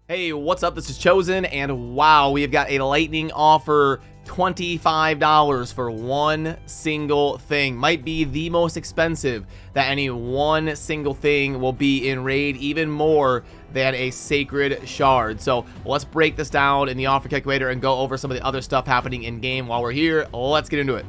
Hey, what's up? This is Chosen, and wow, we have got a lightning offer, $25 for one single thing. Might be the most expensive that any one single thing will be in Raid, even more than a sacred shard. So let's break this down in the offer calculator and go over some of the other stuff happening in game while we're here. Let's get into it.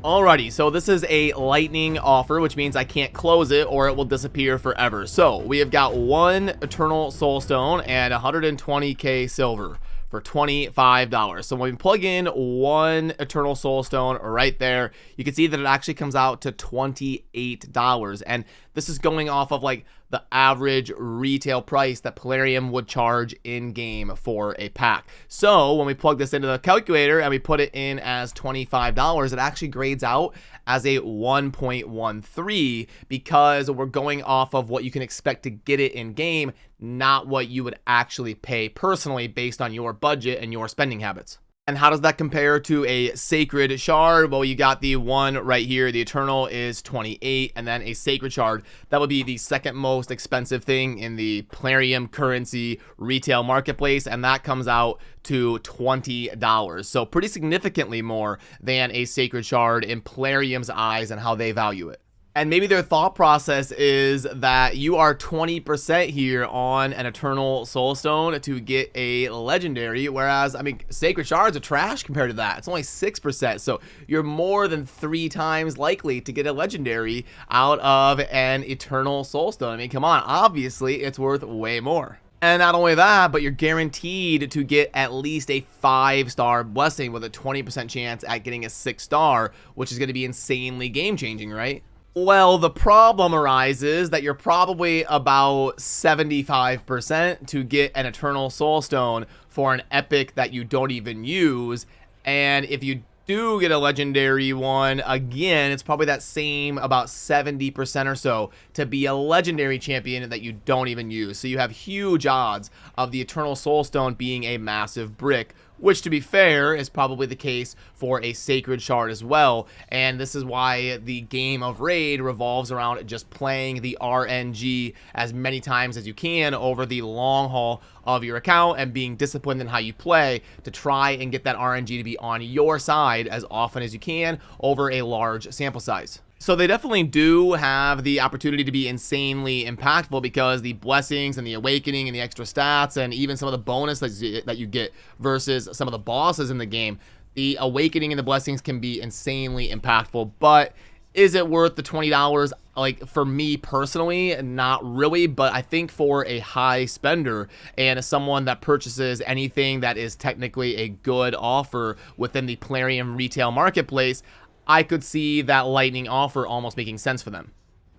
Alrighty, so this is a lightning offer, which means I can't close it or it will disappear forever. So we have got one Eternal Soulstone and 120k silver for $25. So when we plug in one Eternal Soulstone right there, you can see that it actually comes out to $28. And this is going off of like the average retail price that Plarium would charge in game for a pack. So when we plug this into the calculator and we put it in as $25, it actually grades out as a 1.13 because we're going off of what you can expect to get it in game, not what you would actually pay personally based on your budget and your spending habits. And how does that compare to a sacred shard? Well, you got the one right here. The Eternal is 28, and then a sacred shard, that would be the second most expensive thing in the Plarium currency retail marketplace, and that comes out to $20. So pretty significantly more than a sacred shard in Plarium's eyes and how they value it. And maybe their thought process is that you are 20% here on an Eternal Soulstone to get a legendary, whereas, I mean, Sacred Shards are trash compared to that. It's only 6%, so you're more than 3 times likely to get a legendary out of an Eternal Soulstone. I mean, come on, obviously, it's worth way more. And not only that, but you're guaranteed to get at least a 5-star blessing with a 20% chance at getting a 6-star, which is going to be insanely game-changing, right? Well, the problem arises that you're probably about 75% to get an Eternal Soulstone for an epic that you don't even use. And if you do get a legendary one, again, it's probably that same about 70% or so to be a legendary champion that you don't even use. So you have huge odds of the Eternal Soulstone being a massive brick, which, to be fair, is probably the case for a sacred shard as well. And this is why the game of Raid revolves around just playing the RNG as many times as you can over the long haul of your account and being disciplined in how you play to try and get that RNG to be on your side as often as you can over a large sample size. So they definitely do have the opportunity to be insanely impactful because the blessings and the awakening and the extra stats and even some of the bonus that you get versus some of the bosses in the game, the awakening and the blessings can be insanely impactful. But is it worth the $20? Like, for me personally, not really, but I think for a high spender and as someone that purchases anything that is technically a good offer within the Plarium retail marketplace, I could see that lightning offer almost making sense for them.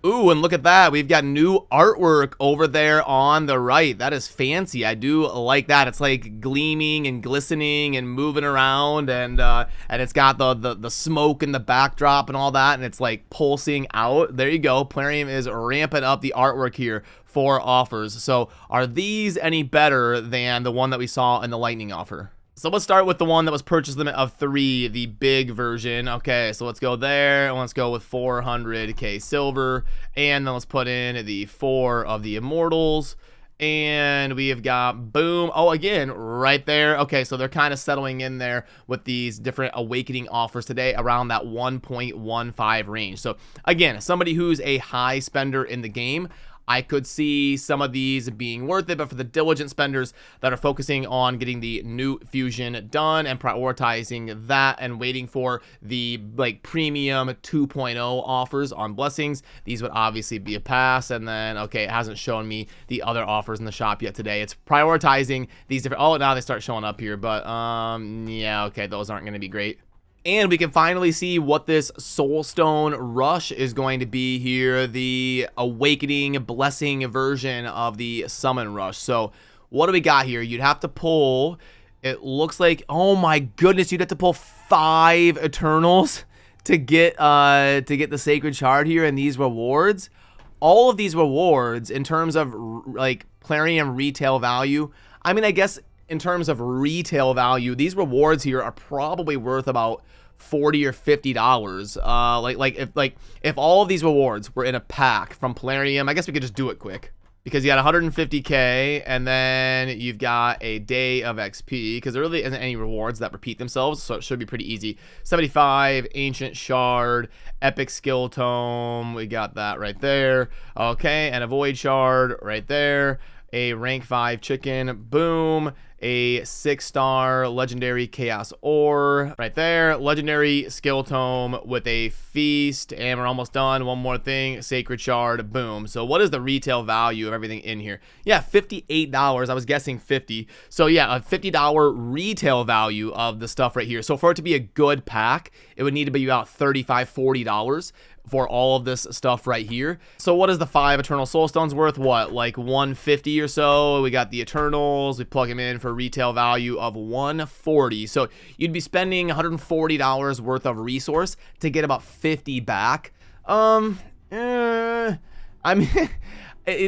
Ooh, and look at that. We've got new artwork over there on the right. That is fancy. I do like that. It's like gleaming and glistening and moving around, and it's got the smoke in the backdrop and all that, and it's like pulsing out. There you go. Plarium is ramping up the artwork here for offers. So are these any better than the one that we saw in the lightning offer? So let's start with the one that was purchase limit of 3, the big version. Okay, so let's go there, and let's go with 400k silver, and then let's put in the 4 of the immortals, and we have got, boom, oh, again, right there. Okay, so they're kind of settling in there with these different awakening offers today around that 1.15 range. So again, somebody who's a high spender in the game, I could see some of these being worth it, but for the diligent spenders that are focusing on getting the Gnut fusion done and prioritizing that and waiting for the like premium 2.0 offers on blessings, these would obviously be a pass. And then, okay, it hasn't shown me the other offers in the shop yet today. It's prioritizing these different, oh, now they start showing up here, but yeah, okay, those aren't going to be great. And we can finally see what this Soulstone Rush is going to be here, the Awakening Blessing version of the Summon Rush. So what do we got here? You'd have to pull, it looks like, oh my goodness, you'd have to pull 5 Eternals to get the Sacred Shard here and these rewards. All of these rewards in terms of like Plarium retail value, I mean, I guess in terms of retail value, these rewards here are probably worth about $40 or $50. If all of these rewards were in a pack from Plarium, I guess we could just do it quick. because you got 150k, and then you've got a day of XP, because there really isn't any rewards that repeat themselves, so it should be pretty easy. 75, Ancient Shard, Epic Skill Tome, we got that right there. Okay, and a Void Shard right there. A rank 5 chicken, boom. A 6-star legendary chaos ore right there. Legendary skill tome with a feast, and we're almost done. One more thing, sacred shard, boom. So what is the retail value of everything in here? Yeah, $58. I was guessing 50. So yeah, a $50 retail value of the stuff right here. So for it to be a good pack, it would need to be about $35, $40 for all of this stuff right here. So what is the 5 Eternal Soulstones worth? What, like 150 or so? We got the Eternals, we plug them in for retail value of 140. So you'd be spending $140 worth of resource to get about 50 back. I mean,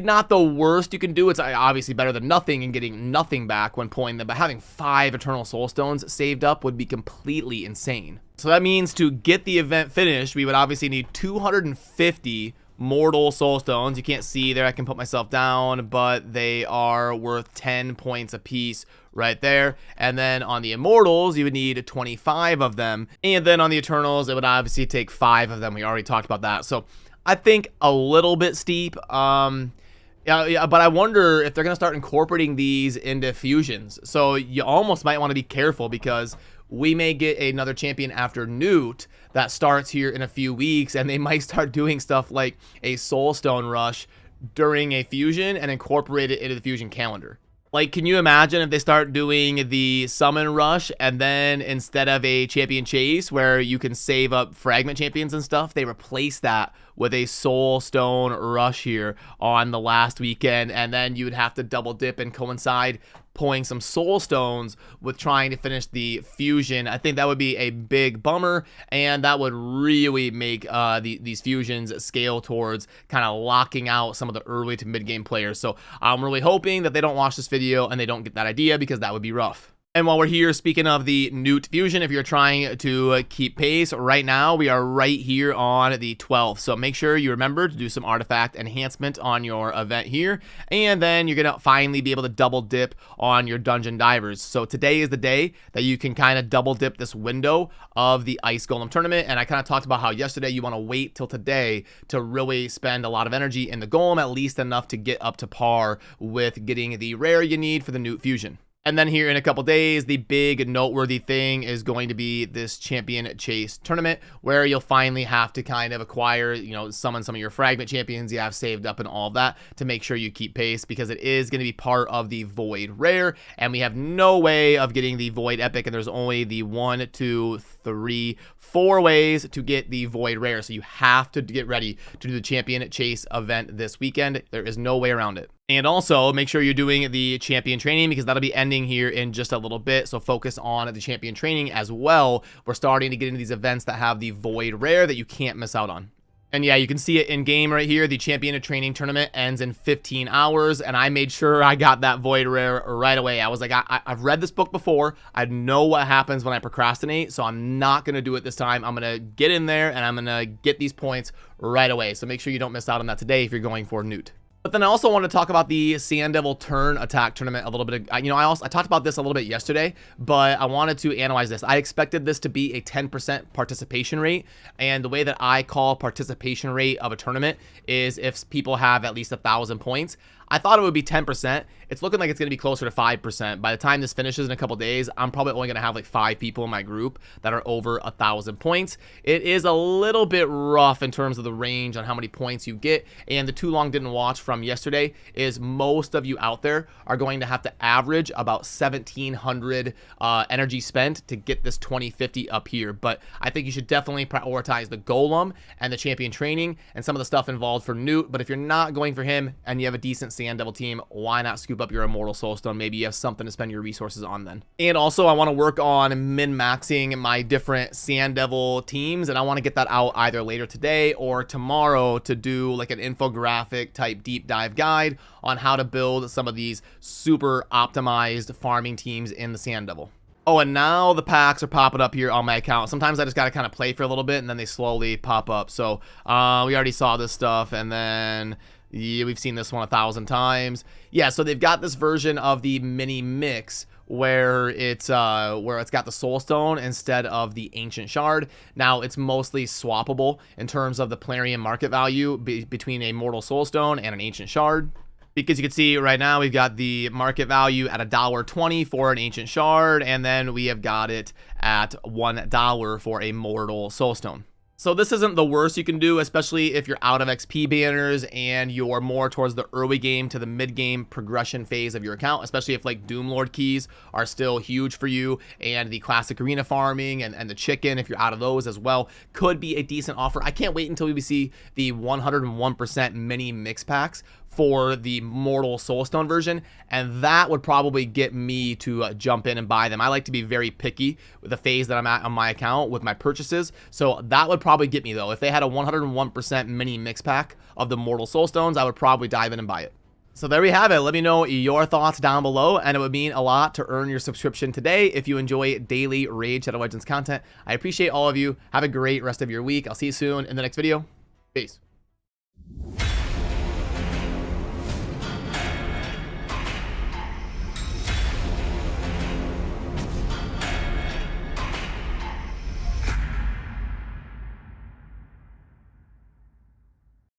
not the worst you can do. It's obviously better than nothing and getting nothing back when pulling them, but having 5 Eternal Soulstones saved up would be completely insane. So that means to get the event finished, we would obviously need 250 Mortal Soulstones. You can't see there, I can put myself down, but they are worth 10 points a piece right there. And then on the Immortals, you would need 25 of them. And then on the Eternals, it would obviously take 5 of them. We already talked about that. So I think a little bit steep. Yeah, but I wonder if they're going to start incorporating these into fusions. So you almost might want to be careful, because we may get another champion after Gnut that starts here in a few weeks, and they might start doing stuff like a Soulstone rush during a fusion and incorporate it into the fusion calendar. Like, can you imagine if they start doing the summon rush, and then instead of a champion chase where you can save up fragment champions and stuff, they replace that with a Soulstone rush here on the last weekend, and then you would have to double dip and coincide pulling some Soulstones with trying to finish the fusion. I think that would be a big bummer, and that would really make these fusions scale towards kind of locking out some of the early to mid game players. So I'm really hoping that they don't watch this video and they don't get that idea, because that would be rough. And while we're here, speaking of the Gnut fusion, if you're trying to keep pace, right now we are right here on the 12th. So make sure you remember to do some artifact enhancement on your event here, and then you're going to finally be able to double dip on your dungeon divers. So today is the day that you can kind of double dip this window of the Ice Golem tournament. And I kind of talked about how yesterday you want to wait till today to really spend a lot of energy in the golem, at least enough to get up to par with getting the rare you need for the Gnut fusion. And then here in a couple days, the big noteworthy thing is going to be this champion chase tournament, where you'll finally have to kind of acquire, summon some of your fragment champions you have saved up and all of that to make sure you keep pace, because it is going to be part of the Void rare, and we have no way of getting the Void epic, and there's only the 1, 2, 3, 4 ways to get the Void rare. So you have to get ready to do the champion chase event this weekend. There is no way around it. And also make sure you're doing the champion training, because that'll be ending here in just a little bit. So focus on the champion training as well. We're starting to get into these events that have the Void rare that you can't miss out on. And yeah, you can see it in game right here. The champion training tournament ends in 15 hours, and I made sure I got that Void rare right away. I was like, I've read this book before. I know what happens when I procrastinate, so I'm not going to do it this time. I'm going to get in there, and I'm going to get these points right away. So make sure you don't miss out on that today if you're going for Gnut. But then I also want to talk about the Sand Devil Turn Attack Tournament a little bit. I talked about this a little bit yesterday, but I wanted to analyze this. I expected this to be a 10% participation rate, and the way that I call participation rate of a tournament is if people have at least 1,000 points. I thought it would be 10%. It's looking like it's going to be closer to 5%. By the time this finishes in a couple days, I'm probably only going to have like 5 people in my group that are over 1,000 points. It is a little bit rough in terms of the range on how many points you get. And the Too Long Didn't Watch from yesterday is most of you out there are going to have to average about 1,700 energy spent to get this 2050 up here. But I think you should definitely prioritize the Golem and the champion training and some of the stuff involved for Gnut. But if you're not going for him and you have a decent Sand Devil team, why not scoop up your Immortal Soulstone? Maybe you have something to spend your resources on then. And also, I want to work on min-maxing my different Sand Devil teams, and I want to get that out either later today or tomorrow to do like an infographic type deep dive guide on how to build some of these super optimized farming teams in the Sand Devil. Oh, and now the packs are popping up here on my account. Sometimes I just got to kind of play for a little bit, and then they slowly pop up. So we already saw this stuff, and then Yeah, we've seen this one 1,000 times. Yeah, so they've got this version of the mini mix where it's got the soulstone instead of the ancient shard. Now it's mostly swappable in terms of the Plarium market value between a mortal soulstone and an ancient shard. Because you can see right now we've got the market value at $1.20 for an ancient shard, and then we have got it at $1 for a mortal soulstone. So this isn't the worst you can do, especially if you're out of XP banners and you're more towards the early game to the mid game progression phase of your account, especially if like Doomlord keys are still huge for you, and the classic arena farming and the chicken, if you're out of those as well, could be a decent offer. I can't wait until we see the 101% mini mix packs for the mortal soulstone version, and that would probably get me to jump in and buy them. I like to be very picky with the phase that I'm at on my account with my purchases, so that would probably get me though. If they had a 101% mini mix pack of the mortal soulstones, I would probably dive in and buy it. So there we have it. Let me know your thoughts down below, and it would mean a lot to earn your subscription today if you enjoy daily Raid Shadow Legends content. I appreciate all of you. Have a great rest of your week. I'll see you soon in the next video. Peace.